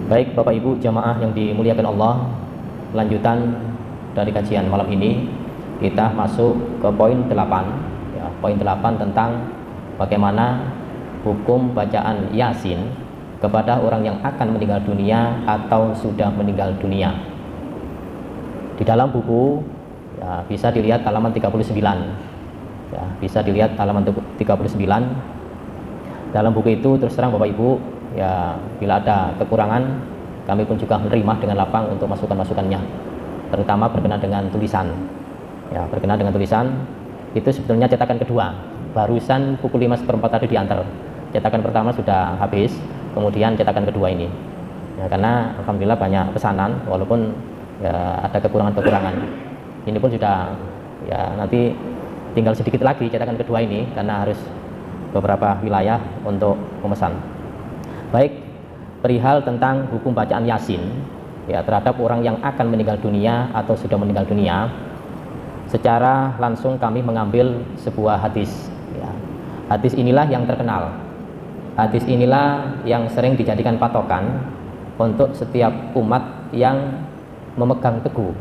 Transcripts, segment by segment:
Baik Bapak Ibu jamaah yang dimuliakan Allah, lanjutan dari kajian malam ini kita masuk ke poin 8 ya, poin 8 tentang bagaimana hukum bacaan Yasin kepada orang yang akan meninggal dunia atau sudah meninggal dunia. Di dalam buku ya, bisa dilihat halaman 39 ya, bisa dilihat halaman 39. Dalam buku itu terus terang Bapak Ibu ya, bila ada kekurangan kami pun juga menerima dengan lapang untuk masukan-masukannya, terutama berkenaan dengan tulisan ya, berkenaan dengan tulisan itu sebetulnya cetakan kedua, barusan pukul 5:04 tadi diantar. Cetakan pertama sudah habis, kemudian cetakan kedua ini ya, karena alhamdulillah banyak pesanan walaupun ya, ada kekurangan-kekurangan. Ini pun sudah ya, nanti tinggal sedikit lagi cetakan kedua ini karena harus beberapa wilayah untuk memesan. Baik, perihal tentang hukum bacaan Yasin ya, terhadap orang yang akan meninggal dunia atau sudah meninggal dunia, secara langsung kami mengambil sebuah hadis ya. Hadis inilah yang terkenal, hadis inilah yang sering dijadikan patokan untuk setiap umat yang memegang teguh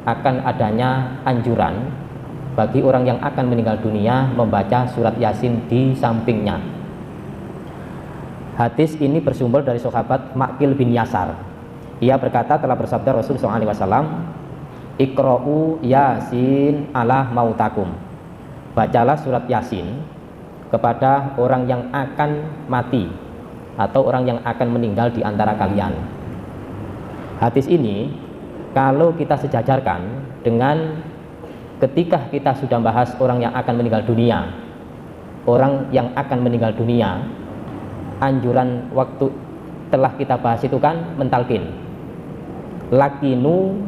akan adanya anjuran bagi orang yang akan meninggal dunia membaca surat Yasin di sampingnya. Hadis ini bersumber dari sahabat Ma'qil bin Yasar. Ia berkata, telah bersabda Rasulullah SAW, Iqra'u Yasin ala mautakum. Bacalah surat Yasin kepada orang yang akan mati atau orang yang akan meninggal di antara kalian. Hadis ini kalau kita sejajarkan dengan ketika kita sudah bahas orang yang akan meninggal dunia, orang yang akan meninggal dunia, anjuran waktu telah kita bahas itu kan mentalkin, lakinu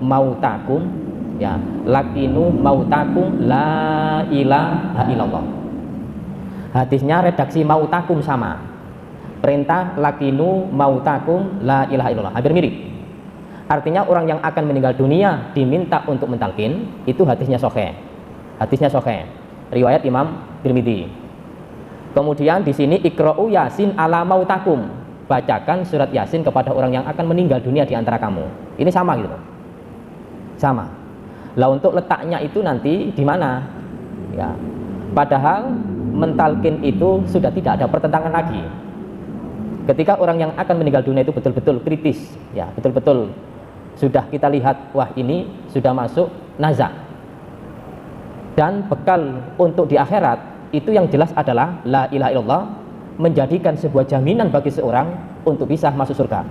mautakum ya, lakinu mautakum la ilaha illallah. Hadisnya redaksi mautakum sama, perintah lakinu mautakum la ilaha illallah, hampir mirip. Artinya orang yang akan meninggal dunia diminta untuk mentalkin, itu hadisnya sahih. Hadisnya sahih, riwayat Imam Tirmidzi. Kemudian di sini Iqra'u Yasin ala mautakum. Bacakan surat Yasin kepada orang yang akan meninggal dunia di antara kamu. Ini sama gitu. Sama. Lah untuk letaknya itu nanti di mana? Ya. Padahal mentalkin itu sudah tidak ada pertentangan lagi. Ketika orang yang akan meninggal dunia itu betul-betul kritis, ya, betul-betul sudah kita lihat, wah ini sudah masuk nazak. Dan bekal untuk di akhirat itu yang jelas adalah la ilaha illallah, menjadikan sebuah jaminan bagi seorang untuk bisa masuk surga.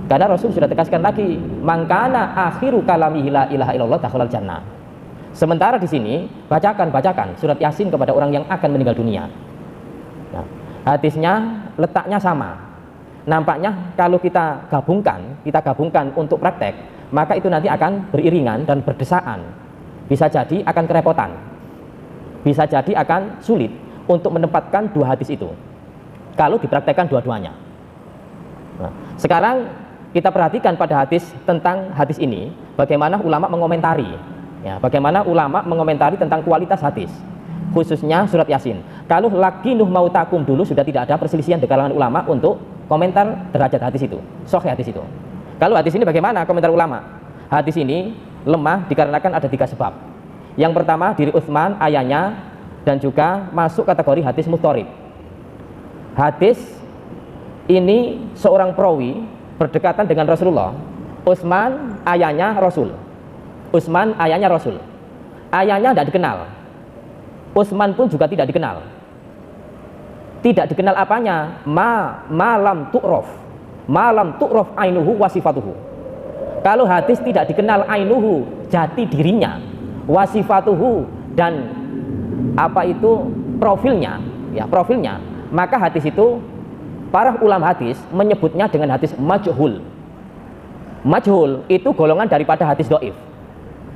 Karena Rasul sudah tegaskan lagi, mangkana akhiru kalamihi la ilaha illallah dakhalal jannah. Sementara di sini bacakan surat Yasin kepada orang yang akan meninggal dunia. Nah, hadisnya letaknya sama. Nampaknya kalau kita gabungkan untuk praktek, maka itu nanti akan beriringan dan berdesaan. Bisa jadi akan kerepotan, bisa jadi akan sulit untuk menempatkan dua hadis itu kalau dipraktekkan dua-duanya. Nah, sekarang kita perhatikan pada hadis, tentang hadis ini bagaimana ulama mengomentari ya, bagaimana ulama mengomentari tentang kualitas hadis, khususnya surat Yasin. Kalau lakinuh mautakum dulu sudah tidak ada perselisihan di kalangan ulama untuk komentar derajat hadis itu, sahih hadis itu. Kalau hadis ini bagaimana komentar ulama? Hadis ini lemah dikarenakan ada 3 sebab. Yang pertama, diri Utsman, ayahnya, dan juga masuk kategori hadis mudharib. Hadis ini seorang perawi berdekatan dengan Rasulullah. Utsman ayahnya Rasul. Utsman ayahnya Rasul. Ayahnya tidak dikenal. Utsman pun juga tidak dikenal. Tidak dikenal apanya? Malam tu'raf ainuhu wasifatuhu. Kalau hadis tidak dikenal ainuhu, jati dirinya, wasifatuhu, dan apa itu profilnya ya, profilnya, maka hadis itu para ulama hadis menyebutnya dengan hadis majhul. Majhul itu golongan daripada hadis dhaif.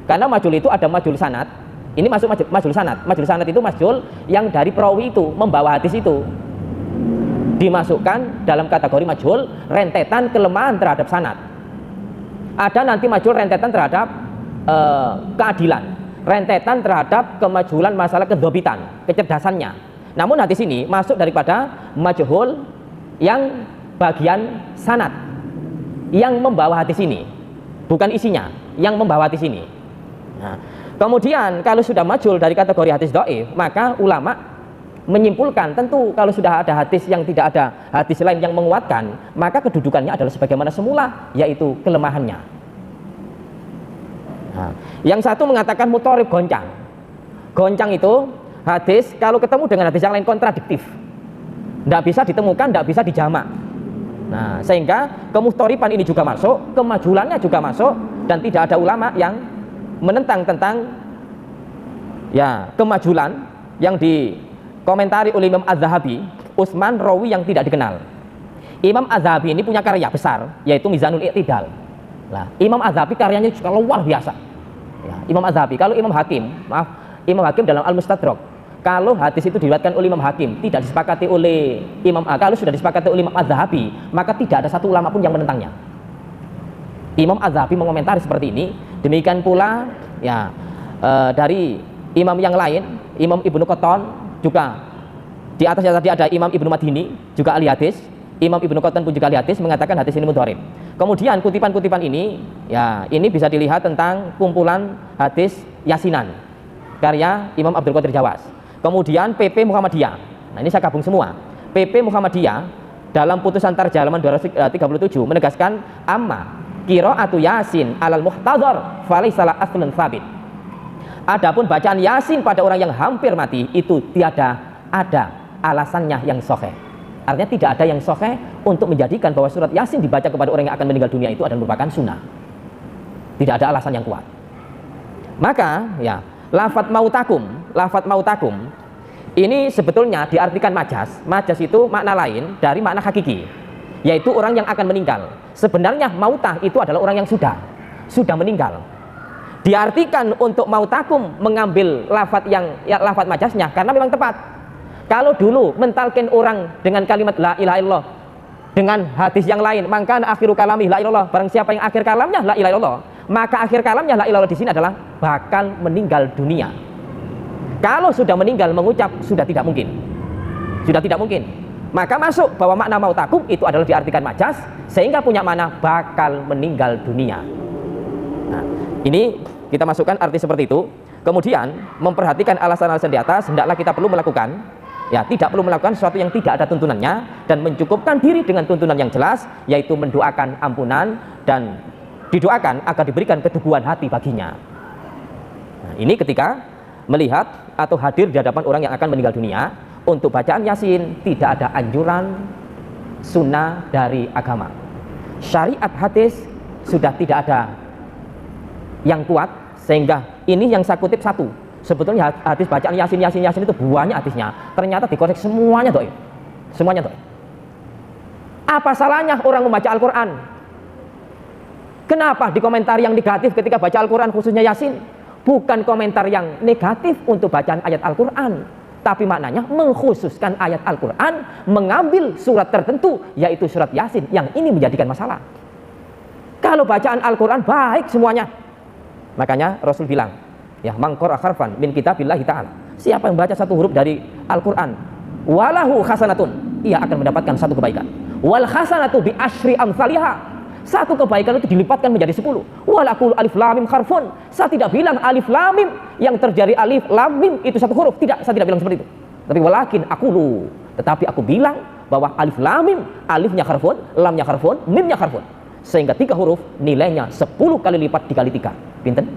Karena majhul itu ada majhul sanad. Ini masuk majhul sanad. Majhul sanad itu majhul yang dari perawi itu membawa hadis itu dimasukkan dalam kategori majhul, rentetan kelemahan terhadap sanad. Ada nanti majhul rentetan terhadap keadilan, rentetan terhadap kemajhulan masalah kedhobitan, kecerdasannya. Namun hadis ini masuk daripada majhul yang bagian sanad yang membawa hadis ini, bukan isinya, yang membawa hadis ini. Nah, kemudian kalau sudah majul dari kategori hadis dhaif, maka ulama menyimpulkan tentu kalau sudah ada hadis yang tidak ada hadis lain yang menguatkan, maka kedudukannya adalah sebagaimana semula, yaitu kelemahannya. Nah, yang satu mengatakan mutorib goncang. Goncang itu hadis kalau ketemu dengan hadis yang lain kontradiktif, tidak bisa ditemukan, tidak bisa dijamak. Nah, sehingga kemuhtoripan ini juga masuk, kemajulannya juga masuk, dan tidak ada ulama yang menentang tentang ya kemajulan yang dikomentari oleh Imam Az-Zahabi, Utsman rawi yang tidak dikenal. Imam Az-Zahabi ini punya karya besar, yaitu Mizanul I'tidal. Nah, Imam Az-Zahabi karyanya juga luar biasa. Ya, Imam Az-Zahabi, kalau Imam Hakim dalam Al-Mustadrak, kalau hadis itu diriwayatkan oleh Imam Hakim tidak disepakati oleh kalau sudah disepakati oleh Imam Az-Zahabi, maka tidak ada satu ulama pun yang menentangnya. Imam Az-Zahabi mengomentari seperti ini. Demikian pula ya dari imam yang lain, Imam Ibnu Qattan juga, di atasnya tadi ada Imam Ibnu Madini juga ahli hadis. Imam Ibnu Qattan pun juga ahli hadis, mengatakan hadis ini mudharib. Kemudian kutipan-kutipan ini ya ini bisa dilihat tentang kumpulan hadis Yasinan karya Imam Abdul Qadir Jawas. Kemudian PP Muhammadiyah. Nah, ini saya gabung semua. PP Muhammadiyah dalam putusan Tarjah halaman 237 menegaskan amma qiraatu Yasin alal muhtadhar falaysa la aslun tsabit. Adapun bacaan Yasin pada orang yang hampir mati itu tiada ada alasannya yang sahih. Artinya tidak ada yang sahih untuk menjadikan bahwa surat Yasin dibaca kepada orang yang akan meninggal dunia itu adalah merupakan sunnah. Tidak ada alasan yang kuat. Maka ya lafadz mautakum ini sebetulnya diartikan majas. Majas itu makna lain dari makna hakiki, yaitu orang yang akan meninggal. Sebenarnya mautah itu adalah orang yang sudah meninggal. Diartikan untuk mautakum mengambil lafadz yang ya, lafadz majasnya karena memang tepat. Kalau dulu mentalkin orang dengan kalimat la ilaha illallah dengan hadis yang lain, maka akhiru kalami la ilallah, barang siapa yang akhir kalamnya la ilaha illallah, maka akhir kalamnya la ilallah di sini adalah bakal meninggal dunia. Kalau sudah meninggal mengucap sudah tidak mungkin. Maka masuk bahwa makna mautakum itu adalah diartikan majas sehingga punya makna bakal meninggal dunia. Nah, ini kita masukkan arti seperti itu. Kemudian memperhatikan alasan-alasan di atas, hendaklah kita perlu melakukan ya tidak perlu melakukan sesuatu yang tidak ada tuntunannya dan mencukupkan diri dengan tuntunan yang jelas, yaitu mendoakan ampunan dan didoakan agar diberikan keteguhan hati baginya. Nah, ini ketika melihat atau hadir di hadapan orang yang akan meninggal dunia. Untuk bacaan Yasin tidak ada anjuran sunnah dari agama. Syariat hadis sudah tidak ada yang kuat, sehingga ini yang saya kutip satu. Sebetulnya hadis bacaan Yasin itu banyak hadisnya, ternyata dikoreksi semuanya dhaif. Apa salahnya orang membaca Al-Quran? Kenapa dikomentari yang negatif ketika baca Al-Quran, khususnya Yasin? Bukan komentar yang negatif untuk bacaan ayat Al-Quran, tapi maknanya mengkhususkan ayat Al-Quran, mengambil surat tertentu, yaitu surat Yasin, yang ini menjadikan masalah. Kalau bacaan Al-Quran baik semuanya, makanya Rasul bilang, ya mangqara harfan min kitabillahi ta'ala, siapa yang baca satu huruf dari Al-Quran, walahu hasanatun, ia akan mendapatkan satu kebaikan. Wal hasanatu bi asyri amsalihah, satu kebaikan itu dilipatkan menjadi 10. Walakul alif lam mim harfun, saya tidak bilang alif lam mim yang terjadi alif lam mim itu satu huruf, tidak, saya tidak bilang seperti itu. Tapi walakin tetapi aku bilang bahwa alif lam mim, alifnya harfun, lamnya harfun, mimnya harfun, sehingga 3 huruf nilainya 10 kali lipat dikali 3, pinten?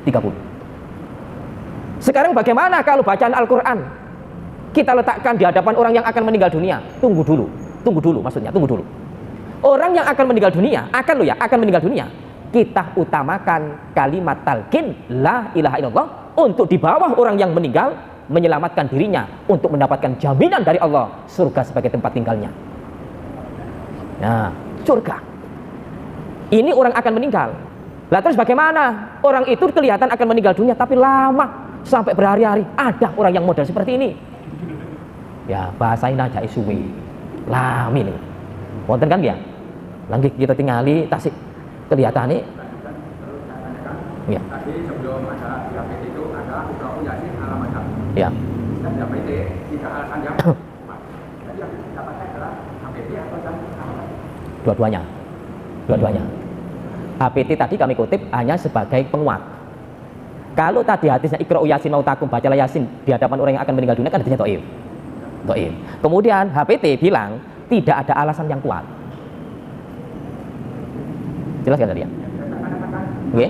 30. Sekarang bagaimana kalau bacaan Al-Quran kita letakkan di hadapan orang yang akan meninggal dunia? Tunggu dulu. Orang yang akan meninggal dunia, akan meninggal dunia, kita utamakan kalimat talqin la ilaha illallah untuk di bawah orang yang meninggal, menyelamatkan dirinya untuk mendapatkan jaminan dari Allah surga sebagai tempat tinggalnya. Nah, surga. Ini orang akan meninggal. Lah terus bagaimana? Orang itu kelihatan akan meninggal dunia tapi lama sampai berhari-hari. Ada orang yang model seperti ini. Ya, bahasanya aja isuwi. Lami nih. Wonten kan ya? Lagi kita tinggali tasik kelihatannya ya. Tadi sebelum ada diabetes itu ada Iqra'u Yasin ala mazhab. Ya. Dan diabetes tidak alasan yang jadi yang kita baca adalah diabetes atau Dua-duanya. HPT tadi kami kutip hanya sebagai penguat. Kalau tadi hadisnya Iqra'u Yasin mautakum, bacalah Yasin di hadapan orang yang akan meninggal dunia, kan hadisnya dhaif. Kemudian HPT bilang tidak ada alasan yang kuat. Jelas kan tadi ya? Oke.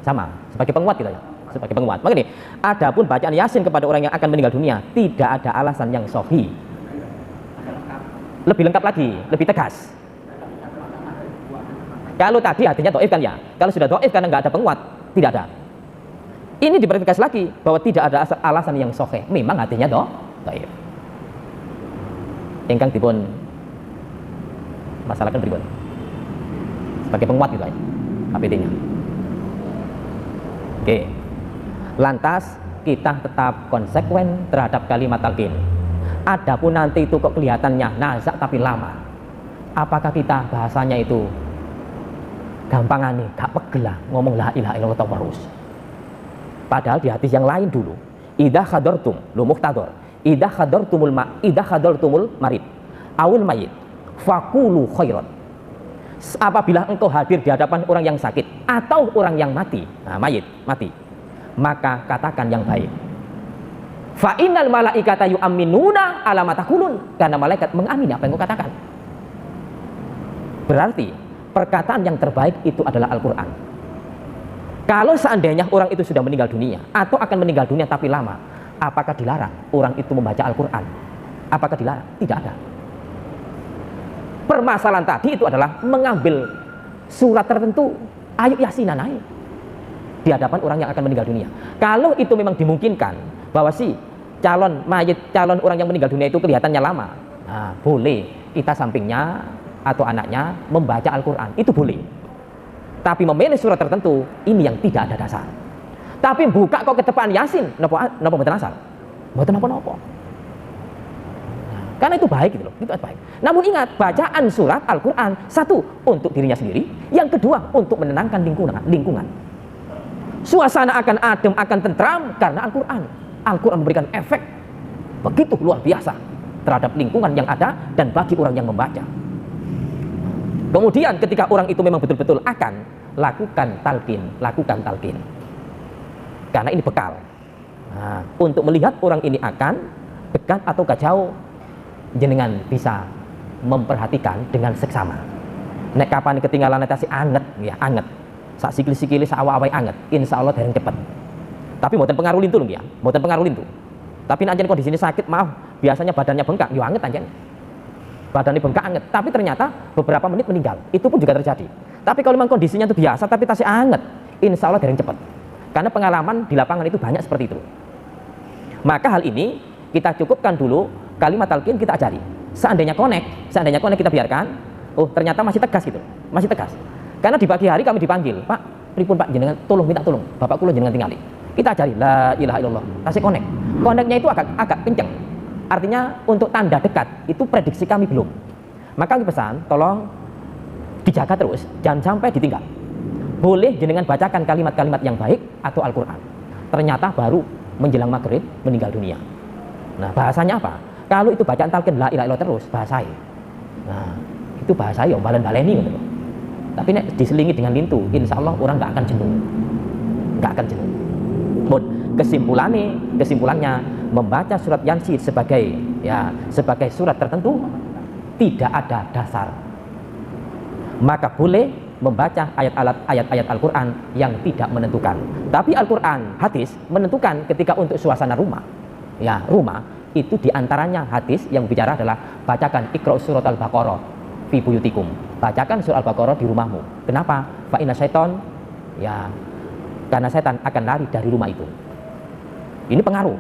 Sama sebagai penguat gitu ya, sebagai penguat. Makanya adapun bacaan Yasin kepada orang yang akan meninggal dunia tidak ada alasan yang sahih. Lebih lengkap lagi, lebih tegas. Kalau tadi artinya dhaif kan ya, kalau sudah dhaif karena nggak ada penguat, tidak ada. Ini dipertegas lagi bahwa tidak ada alasan yang sahih. Memang artinya dhaif. Ingkang dipun masalahkan berikut sebagai penguat gitu ya, HPT-nya. Oke. Lantas kita tetap konsekuen terhadap kalimat talqin. Adapun nanti itu kok kelihatannya nazak tapi lama, apakah kita bahasanya itu gampangan nih, gak pegel lah ngomong la ilaha illallah terus. Padahal di hadis yang lain dulu, idza hadartum lu muqtador, idza hadartumul marid awil mayit faqulu khairan. Apabila engkau hadir di hadapan orang yang sakit atau orang yang mati, mayit mati, maka katakan yang baik. Fa innal malaikata yu'minuna ala ma taqulun, karena malaikat mengamini apa yang kau katakan. Berarti perkataan yang terbaik itu adalah Al-Qur'an. Kalau seandainya orang itu sudah meninggal dunia atau akan meninggal dunia tapi lama, apakah dilarang orang itu membaca Al-Qur'an? Apakah dilarang? Tidak ada. Permasalahan tadi itu adalah mengambil surat tertentu, ayat Yasinan naik di hadapan orang yang akan meninggal dunia. Kalau itu memang dimungkinkan bahwa si calon orang yang meninggal dunia itu kelihatannya lama, boleh kita sampingnya atau anaknya membaca Al-Quran, itu boleh. Tapi memilih surat tertentu, ini yang tidak ada dasar. Tapi buka kok ke depan Yasin, napa mboten asal, mboten napa-napa. Karena itu baik gitu loh, itu baik. Namun ingat, bacaan surat Al-Quran, satu, untuk dirinya sendiri, yang kedua, untuk menenangkan lingkungan. Suasana akan adem, akan tentram karena Al-Quran. Al-Quran memberikan efek begitu luar biasa terhadap lingkungan yang ada dan bagi orang yang membaca. Kemudian ketika orang itu memang betul-betul akan lakukan talqin. Karena ini bekal. Untuk melihat orang ini akan dekat atau jauh, jenengan bisa memperhatikan dengan seksama. Nek kapan ketinggalan netasi anget ya, anget. Sak sikil-sikile sak awak-awake anget, insyaallah dereng cepet. Tapi mboten pengaruh lintu lho ya, mboten pengaruh lintu. Tapi nek anjen kondisine sakit, maaf, biasanya badannya bengkak, yo anget anjen. Badannya bengkak anget, tapi ternyata beberapa menit meninggal. Itu pun juga terjadi. Tapi kalau memang kondisinya itu biasa tapi tasih anget, insyaallah dereng cepet. Karena pengalaman di lapangan itu banyak seperti itu. Maka hal ini kita cukupkan dulu. Kalimat talqin kita ajari. Seandainya connect kita biarkan. Oh, ternyata masih tegas gitu. Masih tegas. Karena di pagi hari kami dipanggil, Pak, pripun Pak jenengan tolong minta tolong. Bapak kula jenengan tingali. Kita ajari la ilaha illallah. Kasih connect. Connect-nya itu agak kenceng. Artinya untuk tanda dekat itu prediksi kami belum. Maka kami pesan, tolong dijaga terus, jangan sampai ditinggal. Boleh jenengan bacakan kalimat-kalimat yang baik atau Al-Qur'an. Ternyata baru menjelang maghrib meninggal dunia. Nah, bahasanya apa? Kalau itu bacaan talqin la ilaha illallah terus bahasai. Nah, itu bahasai yang balen-baleni gitu. Tapi nek diselingi dengan lintu, insyaallah orang nggak akan jenuh. Nggak akan jenuh. Bon, kesimpulannya membaca surat Yasin sebagai surat tertentu tidak ada dasar. Maka boleh membaca ayat-ayat Al-Qur'an yang tidak menentukan. Tapi Al-Qur'an hadis menentukan ketika untuk suasana rumah. Ya, rumah itu diantaranya hadis yang bicara adalah bacakan Iqra surat Al-Baqarah fi buyutikum. Bacakan surat Al-Baqarah di rumahmu. Kenapa? Fa inna syaiton, ya, karena setan akan lari dari rumah itu. Ini pengaruh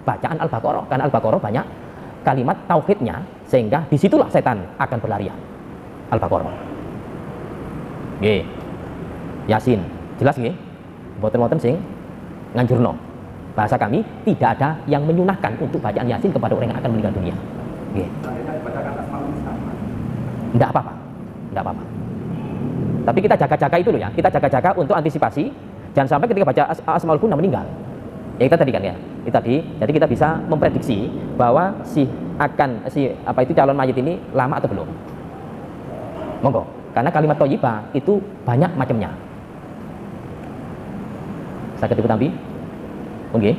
bacaan Al-Baqarah, karena Al-Baqarah banyak kalimat tauhidnya, sehingga disitulah setan akan berlarian. Al-Baqarah. Nggih. Yasin. Jelas nggih? Mboten-mboten sing nganjurno. Bahasa kami tidak ada yang menyunahkan untuk bacaan Yasin kepada orang yang akan meninggal dunia. Nggih. Enggak apa-apa. Tapi kita jaga-jaga itu loh ya. Kita jaga-jaga untuk antisipasi jangan sampai ketika baca Asmaul Husna meninggal. Ya kita tadi kan ya, itu tadi. Jadi kita bisa memprediksi bahwa calon mayit ini lama atau belum. Monggo. Karena kalimat thayyibah itu banyak macamnya. Sakit ibu tampi? Oke.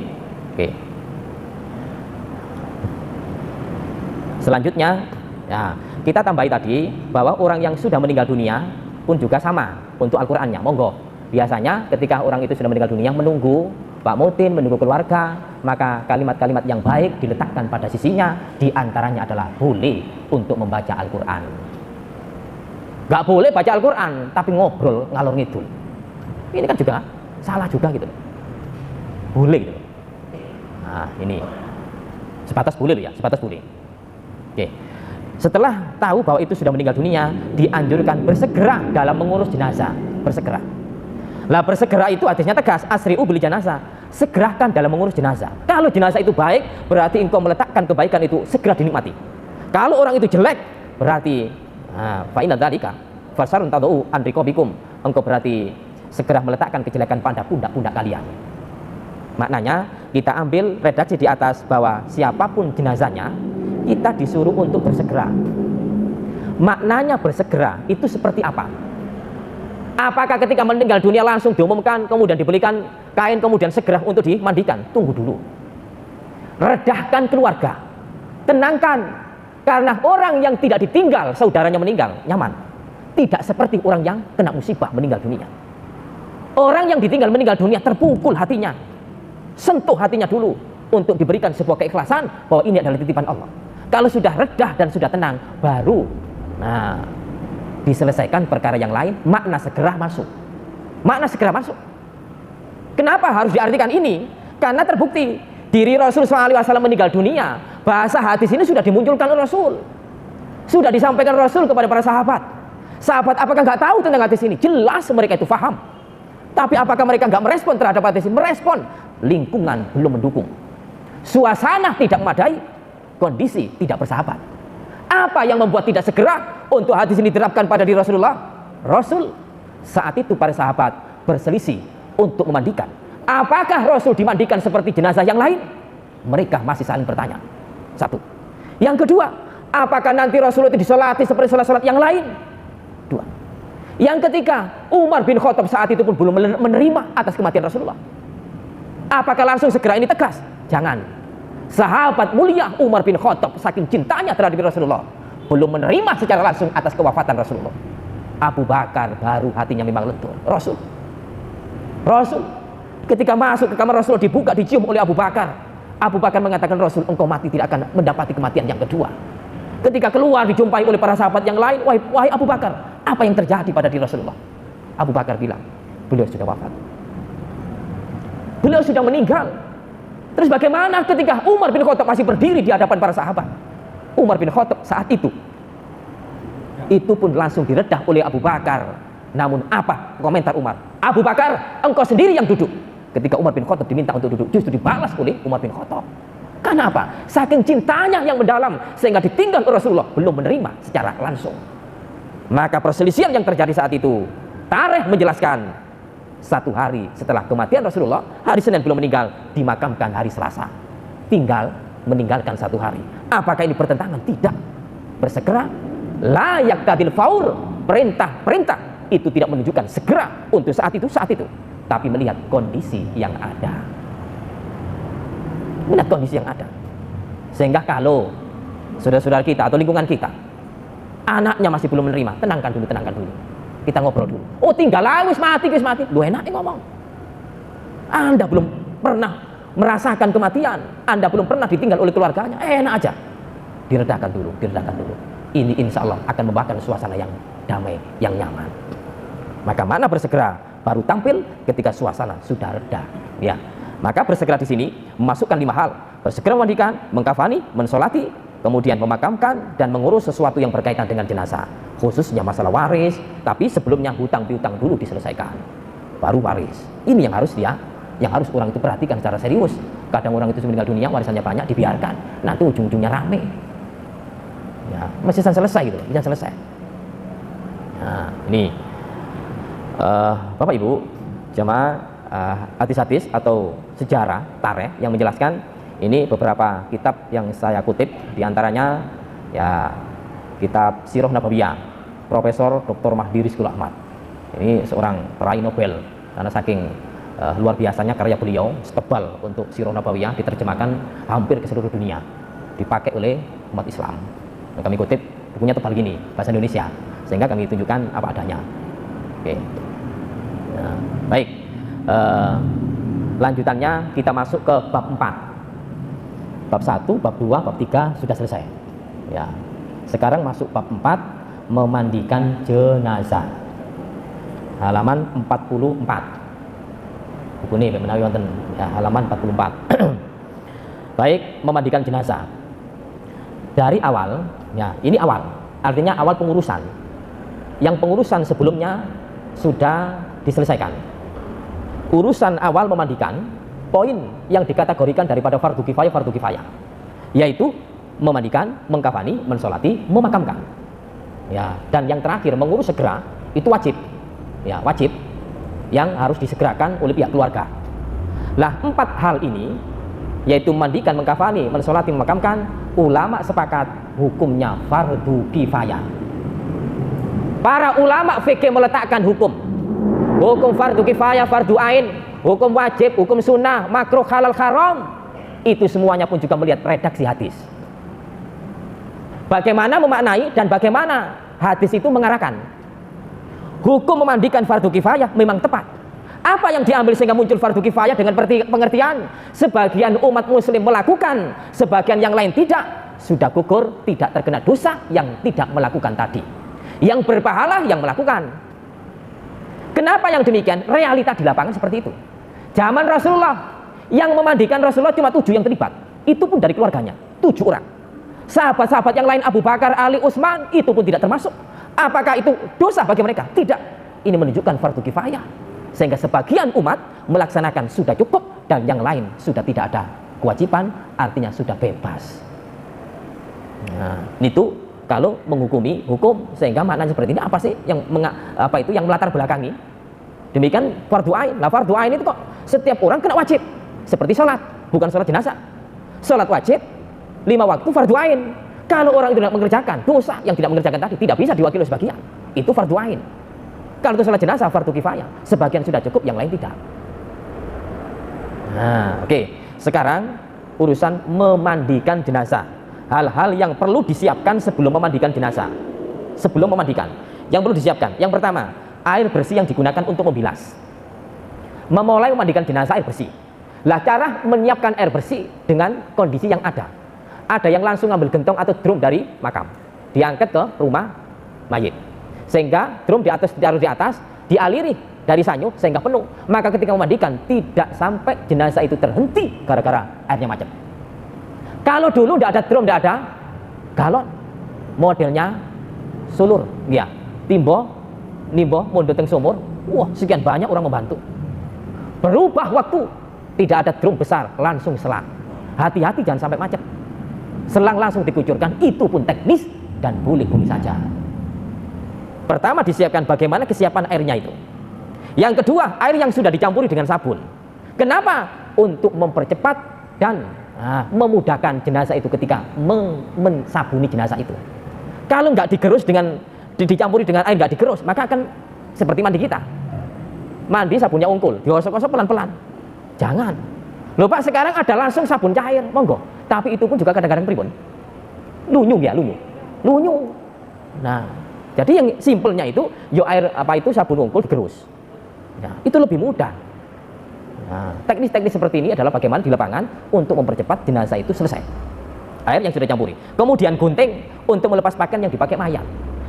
Selanjutnya, ya, kita tambahi tadi bahwa orang yang sudah meninggal dunia pun juga sama untuk Al-Qur'annya. Monggo. Biasanya ketika orang itu sudah meninggal dunia menunggu Pak Mutin, menunggu keluarga, maka kalimat-kalimat yang baik diletakkan pada sisinya. Di antaranya adalah boleh untuk membaca Al-Qur'an. Gak boleh baca Al-Qur'an tapi ngobrol ngalor ngidul. Ini kan juga salah juga gitu. Boleh gitu. Nah, ini sebatas boleh ya, sebatas boleh. Oke. Setelah tahu bahwa itu sudah meninggal dunia, dianjurkan bersegera dalam mengurus jenazah, bersegera. Lah bersegera itu artinya tegas, asri'u bil janazah, segerakan dalam mengurus jenazah. Kalau jenazah itu baik, berarti engkau meletakkan kebaikan itu segera dinikmati. Kalau orang itu jelek, berarti fa inna dzalika fasarun tadau an riqabikum, engkau berarti segera meletakkan kejelekan pada pundak-pundak kalian. Maknanya kita ambil redaksi di atas bahwa siapapun jenazahnya kita disuruh untuk bersegera. Maknanya bersegera itu seperti apa? Apakah ketika meninggal dunia langsung diumumkan, kemudian dibelikan kain, kemudian segera untuk dimandikan? Tunggu dulu. Redahkan keluarga, tenangkan. Karena orang yang tidak ditinggal saudaranya meninggal nyaman. Tidak seperti orang yang kena musibah meninggal dunia. Orang yang ditinggal meninggal dunia terpukul hatinya. Sentuh hatinya dulu untuk diberikan sebuah keikhlasan bahwa ini adalah titipan Allah. Kalau sudah redah dan sudah tenang, baru diselesaikan perkara yang lain. Makna segera masuk. Makna segera masuk. Kenapa harus diartikan ini? Karena terbukti diri Rasul SAW meninggal dunia. Bahasa hadis ini sudah dimunculkan oleh Rasul, sudah disampaikan Rasul kepada para sahabat. Sahabat apakah nggak tahu tentang hadis ini? Jelas mereka itu paham. Tapi apakah mereka nggak merespon terhadap hadis ini? Merespon. Lingkungan belum mendukung, suasana tidak memadai, kondisi tidak bersahabat. Apa yang membuat tidak segera untuk hadis ini diterapkan pada diri Rasulullah? Rasul saat itu para sahabat berselisih untuk memandikan. Apakah Rasul dimandikan seperti jenazah yang lain? Mereka masih saling bertanya. Satu. Yang kedua, apakah nanti Rasulullah itu disolati seperti sholat-sholat yang lain? Dua. Yang ketiga, Umar bin Khattab saat itu pun belum menerima atas kematian Rasulullah. Apakah langsung segera ini tegas? Jangan. Sahabat mulia Umar bin Khattab saking cintanya terhadap Rasulullah belum menerima secara langsung atas kewafatan Rasulullah. Abu Bakar baru hatinya memang lentur. Rasul ketika masuk ke kamar Rasulullah dibuka, dicium oleh Abu Bakar. Abu Bakar mengatakan, Rasul, engkau mati tidak akan mendapati kematian yang kedua. Ketika keluar dijumpai oleh para sahabat yang lain, wahai Abu Bakar, apa yang terjadi pada diri Rasulullah? Abu Bakar bilang, beliau sudah wafat, beliau sudah meninggal. Terus bagaimana ketika Umar bin Khattab masih berdiri di hadapan para sahabat? Umar bin Khattab saat itu pun langsung diredah oleh Abu Bakar. Namun apa komentar Umar? Abu Bakar, engkau sendiri yang duduk. Ketika Umar bin Khattab diminta untuk duduk, justru dibalas oleh Umar bin Khattab. Karena apa? Saking cintanya yang mendalam, sehingga ditinggal Rasulullah belum menerima secara langsung. Maka perselisihan yang terjadi saat itu, Tarikh menjelaskan 1 hari setelah kematian Rasulullah, hari Senin belum meninggal, dimakamkan hari Selasa. Tinggal meninggalkan 1 hari. Apakah ini bertentangan? Tidak. Bersegera, la yaqtadil faur, perintah itu tidak menunjukkan segera untuk saat itu, tapi melihat kondisi yang ada. Melihat kondisi yang ada. Sehingga kalau saudara-saudara kita atau lingkungan kita, anaknya masih belum menerima, tenangkan dulu. Kita ngobrol dulu. Oh, tinggal wis mati. Lu enak ngomong. Anda belum pernah merasakan kematian, Anda belum pernah ditinggal oleh keluarganya, enak aja. Diredakan dulu. Ini insya Allah akan membawakan suasana yang damai, yang nyaman. Maka makna bersegera baru tampil ketika suasana sudah reda. Ya, maka bersegera di sini memasukkan 5 hal: bersegera memandikan, mengkafani, mensolati, kemudian memakamkan dan mengurus sesuatu yang berkaitan dengan jenazah, khususnya masalah waris. Tapi sebelumnya hutang piutang dulu diselesaikan, baru waris. Ini yang harus orang itu perhatikan secara serius. Kadang orang itu meninggal dunia, warisannya banyak, dibiarkan, nanti ujung-ujungnya rame. Ya, masih selesai gitu, bisa selesai. Nah, ini Bapak Ibu jamaah hadis-hadis atau sejarah tarikh yang menjelaskan. Ini beberapa kitab yang saya kutip, diantaranya ya kitab Sirah Nabawiyah Profesor Dr. Mahdi Rizkul Ahmad. Ini seorang peraih Nobel karena saking luar biasanya karya beliau, setebal untuk Sirah Nabawiyah, diterjemahkan hampir ke seluruh dunia, dipakai oleh umat Islam. Nah, kami kutip bukunya tebal gini, bahasa Indonesia, sehingga kami tunjukkan apa adanya. Oke. Nah, baik. Lanjutannya kita masuk ke bab 4. Bab 1, bab 2, bab 3 sudah selesai. Ya. Sekarang masuk bab 4, memandikan jenazah. Halaman 44. Buku ini menawi wonten ya, halaman 44. Baik, memandikan jenazah. Dari awal, ya, ini awal. Artinya awal pengurusan. Yang pengurusan sebelumnya sudah diselesaikan. Urusan awal memandikan, poin yang dikategorikan daripada fardu kifayah, yaitu memandikan, mengkafani, mensolati, memakamkan. Ya, dan yang terakhir mengurus segera itu wajib. Ya, wajib yang harus disegerakan oleh pihak keluarga. Lah, 4 hal ini yaitu memandikan, mengkafani, mensolati, memakamkan, ulama sepakat hukumnya fardu kifayah. Para ulama fikih meletakkan hukum fardu kifayah, fardu ain, hukum wajib, hukum sunnah, makruh, halal, haram, itu semuanya pun juga melihat redaksi hadis. Bagaimana memaknai dan bagaimana hadis itu mengarahkan. Hukum memandikan fardu kifayah memang tepat. Apa yang diambil sehingga muncul fardu kifayah dengan pengertian sebagian umat muslim melakukan, sebagian yang lain tidak, sudah gugur, tidak terkena dosa yang tidak melakukan tadi. Yang berpahala yang melakukan. Kenapa yang demikian? Realita di lapangan seperti itu. Zaman Rasulullah, yang memandikan Rasulullah cuma 7 yang terlibat. Itu pun dari keluarganya, 7 orang. Sahabat-sahabat yang lain, Abu Bakar, Ali, Utsman, itu pun tidak termasuk. Apakah itu dosa bagi mereka? Tidak. Ini menunjukkan fardu kifayah. Sehingga sebagian umat melaksanakan sudah cukup dan yang lain sudah tidak ada kewajiban, artinya sudah bebas. Nah, itu kalau menghukumi hukum, sehingga maknanya seperti ini. Apa sih yang yang melatar belakangi demikian fardu ain? Nah, fardu ain itu kok setiap orang kena wajib, seperti sholat, bukan sholat jenazah. Sholat wajib 5 waktu fardu ain. Kalau orang itu tidak mengerjakan, dosa yang tidak mengerjakan tadi tidak bisa diwakili oleh sebagian, itu fardu ain. Kalau itu sholat jenazah fardu kifayah, sebagian sudah cukup, yang lain tidak. Nah, oke. Sekarang urusan memandikan jenazah. Hal-hal yang perlu disiapkan sebelum memandikan jenazah. Sebelum memandikan, yang perlu disiapkan. Yang pertama, air bersih yang digunakan untuk membilas. Memulai memandikan jenazah air bersih. Lah, cara menyiapkan air bersih dengan kondisi yang ada. Ada yang langsung ngambil gentong atau drum dari makam, diangkat ke rumah mayit, sehingga drum ditaruh di atas, dialiri dari sanyu sehingga penuh. Maka ketika memandikan tidak sampai jenazah itu terhenti gara-gara airnya macet. Kalau dulu tidak ada drum, tidak ada galon, modelnya sulur, ya, nimbo mundur teng sumur. Wah, sekian banyak orang membantu. Berubah waktu, tidak ada drum besar, langsung selang. Hati-hati jangan sampai macet. Selang langsung dikucurkan, itu pun teknis dan boleh-boleh saja. Pertama disiapkan bagaimana kesiapan airnya itu. Yang kedua, air yang sudah dicampuri dengan sabun. Kenapa? Untuk mempercepat dan memudahkan jenazah itu ketika mensabuni jenazah itu. Kalau nggak digerus dengan dicampuri dengan air, nggak digerus, maka akan seperti mandi kita. Mandi sabunnya ungkul, digosok-gosok pelan-pelan. Jangan. Loh Pak, sekarang ada langsung sabun cair, monggo. Tapi itu pun juga kadang-kadang pripun? Lunyu. Nah, jadi yang simpelnya itu, air sabun ungkul digerus. Nah, itu lebih mudah. Nah, teknis-teknis seperti ini adalah bagaimana di lapangan untuk mempercepat jenazah itu selesai. Air yang sudah campuri. Kemudian gunting untuk melepas pakaian yang dipakai mayat.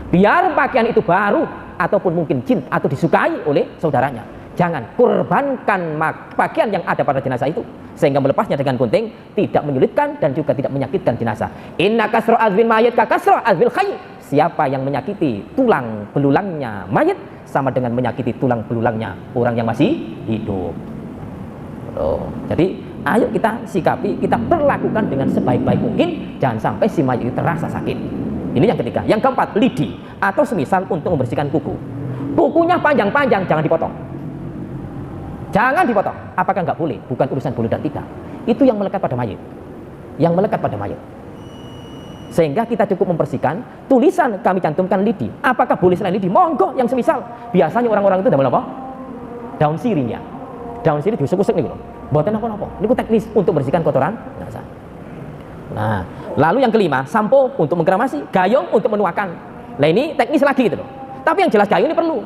Biar pakaian itu baru ataupun mungkin jin atau disukai oleh saudaranya. Jangan korbankan pakaian yang ada pada jenazah itu, sehingga melepasnya dengan gunting tidak menyulitkan dan juga tidak menyakitkan jenazah. Inna kasra azwil mayit ka kasra azwil hayy. Siapa yang menyakiti tulang belulangnya mayit sama dengan menyakiti tulang belulangnya orang yang masih hidup. Jadi ayo kita sikapi, kita perlakukan dengan sebaik-baik mungkin, jangan sampai si mayit itu terasa sakit. Ini yang ketiga. Yang keempat, lidi atau semisal untuk membersihkan kuku. Kukunya panjang-panjang, jangan dipotong. Jangan dipotong. Apakah nggak boleh? Bukan urusan boleh dan tidak. Itu yang melekat pada mayit. Yang melekat pada mayit. Sehingga kita cukup membersihkan. Tulisan kami cantumkan lidi. Apakah boleh selain lidi? Monggo. Yang semisal. Biasanya orang-orang itu dalam apa? Daun sirihnya. Daun sirih diusuk-usuk nih. Buatan apa-apa. Ini teknis untuk bersihkan kotoran jenazah. Nah, lalu yang kelima, sampo untuk mengkremasi, gayung untuk menuakan. Nah ini teknis lagi gitu loh. Tapi yang jelas gayung ini perlu.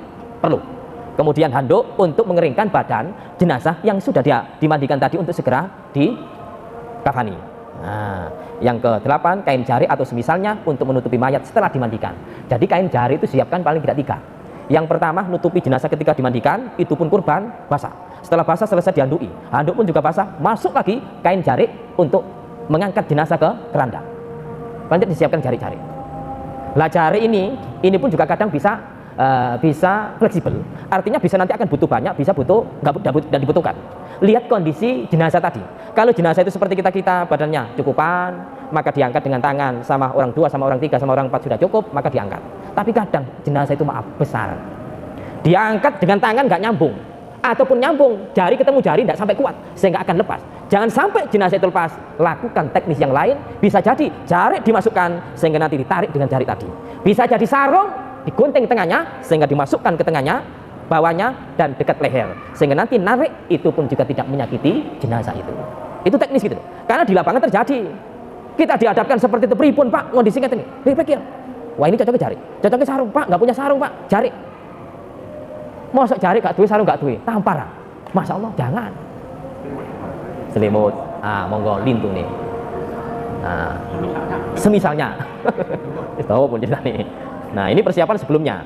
Kemudian handuk untuk mengeringkan badan jenazah yang sudah dia dimandikan tadi untuk segera dikafani. Nah, yang ke-8, kain jari atau semisalnya untuk menutupi mayat setelah dimandikan. Jadi kain jari itu siapkan paling tidak 3. Yang pertama, nutupi jenazah ketika dimandikan, itu pun kurban basah. Setelah basah selesai dihandui, handuk pun juga basah, masuk lagi kain jari untuk mengangkat jenazah ke keranda. Lanjut disiapkan jari-jari. Lah jari ini pun juga kadang bisa fleksibel. Artinya bisa nanti akan butuh banyak, bisa butuh nggak dibutuhkan. Lihat kondisi jenazah tadi. Kalau jenazah itu seperti kita badannya cukupan, maka diangkat dengan tangan, sama orang 2, sama orang 3, sama orang 4 sudah cukup, maka diangkat. Tapi kadang jenazah itu maaf besar, diangkat dengan tangan nggak nyambung, ataupun nyambung jari ketemu jari tidak sampai kuat sehingga akan lepas. Jangan sampai jenazah itu lepas. Lakukan teknis yang lain. Bisa jadi jari dimasukkan sehingga nanti ditarik dengan jari tadi. Bisa jadi sarung digunting tengahnya sehingga dimasukkan ke tengahnya, bawahnya dan dekat leher sehingga nanti narik itu pun juga tidak menyakiti jenazah itu. Itu teknis gitu. Karena di lapangan terjadi. Kita dihadapkan seperti itu, pripun Pak kondisi ngeten iki. Pikir. Wah ini cocoknya jari. Cocoknya sarung Pak, nggak punya sarung Pak. Jari. Mosok jari gak duwe, sarung gak duwe, tampar. Masya Allah, jangan. Selimut, monggo lintu nih. Nah, semisalnya. Tahu pun cerita nih. Nah, ini persiapan sebelumnya.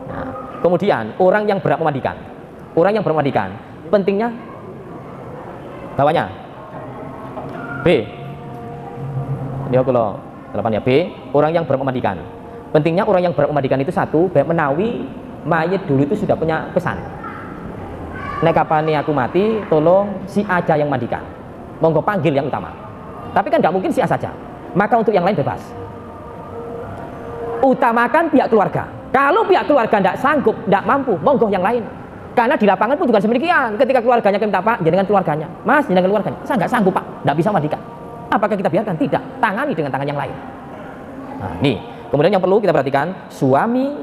Nah, kemudian orang yang berhak memandikan. Orang yang berhak memandikan, pentingnya bawahnya B. Ini kalau delapannya B, orang yang berhak memandikan. Pentingnya orang yang berhak memandikan itu satu, baik menawi mayit dulu itu sudah punya pesan. Nek kapane aku mati, tolong si A aja yang mandikan. Monggo panggil yang utama. Tapi kan nggak mungkin si A saja. Maka untuk yang lain bebas. Utamakan pihak keluarga. Kalau pihak keluarga tidak sanggup, tidak mampu, monggo yang lain. Karena di lapangan pun juga demikian. Ketika keluarganya minta Pak, jangan keluarganya. Mas, jangan keluarganya. Saya nggak sanggup Pak, tidak bisa mandikan. Apakah kita biarkan? Tidak. Tangani dengan tangan yang lain. Nah, nih. Kemudian yang perlu kita perhatikan, suami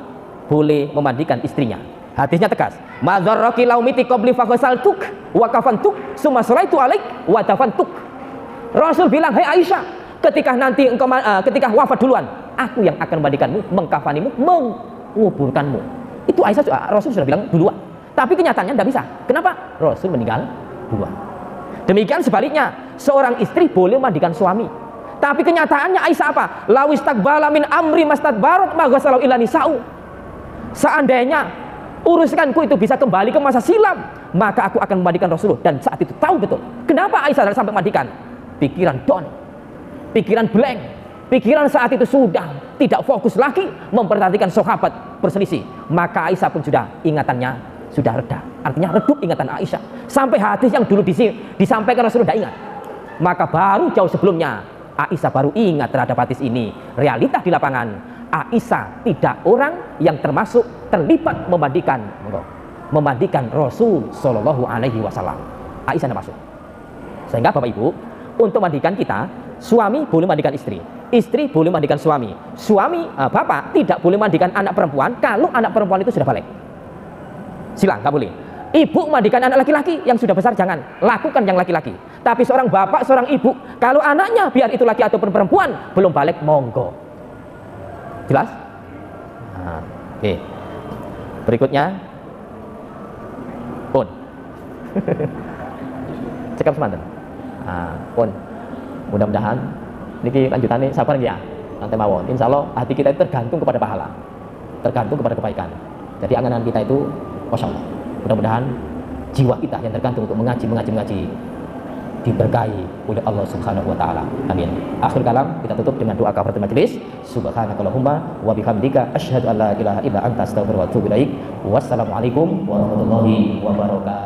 boleh memandikan istrinya. Hadisnya tegas. Madzarraki laumiti qabli faghsaltuk wa kafantuk summa salaitu alaik wa dafantuk. Rasul bilang, "Hai Aisyah, ketika nanti engkau ketika wafat duluan, aku yang akan memandikanmu, mengkafanimu, menguburkanmu." Itu Aisyah Rasul sudah bilang duluan. Tapi kenyataannya tidak bisa. Kenapa? Rasul meninggal duluan. Demikian sebaliknya, seorang istri boleh memandikan suami. Tapi kenyataannya Aisyah apa? Lawis takbala min amri mastadbarat maghasalau illa nisa'u. Seandainya uruskanku itu bisa kembali ke masa silam, maka aku akan memandikan Rasulullah. Dan saat itu tahu betul kenapa Aisyah sampai mandikan. Pikiran down, pikiran blank, pikiran saat itu sudah tidak fokus lagi memperhatikan sahabat berselisih. Maka Aisyah pun sudah ingatannya sudah reda. Artinya redup ingatan Aisyah. Sampai hadis yang dulu disampaikan Rasulullah tidak ingat. Maka baru jauh sebelumnya Aisyah baru ingat terhadap hadis ini. Realita di lapangan, Aisyah tidak orang yang termasuk terlibat memandikan Rasul Shallallahu Alaihi Wasallam. Aisyah tidak masuk. Sehingga Bapak Ibu, untuk mandikan kita, suami boleh mandikan istri, istri boleh mandikan suami, bapak tidak boleh mandikan anak perempuan kalau anak perempuan itu sudah balik. Silang, nggak boleh. Ibu mandikan anak laki-laki yang sudah besar, jangan lakukan yang laki-laki. Tapi seorang bapak, seorang ibu, kalau anaknya biar itu laki ataupun perempuan belum balik, monggo. Jelas? Nah, oke. Berikutnya, pun. Cekap semanten. Pun. Mudah-mudahan niki lanjutannya sabar ya. Nanti mawon. Insya Allah hati kita itu tergantung kepada pahala, tergantung kepada kebaikan. Jadi angan-angan kita itu, masya Allah. Mudah-mudahan jiwa kita yang tergantung untuk mengaji diberkahi oleh Allah Subhanahu wa taala. Amin. Akhir kalam kita tutup dengan doa kafaratul majelis. Subhanakallahumma wa bihamdika asyhadu an la ilaha illa anta astaghfiruka wa atubu ilaik. Wassalamualaikum warahmatullahi wabarakatuh.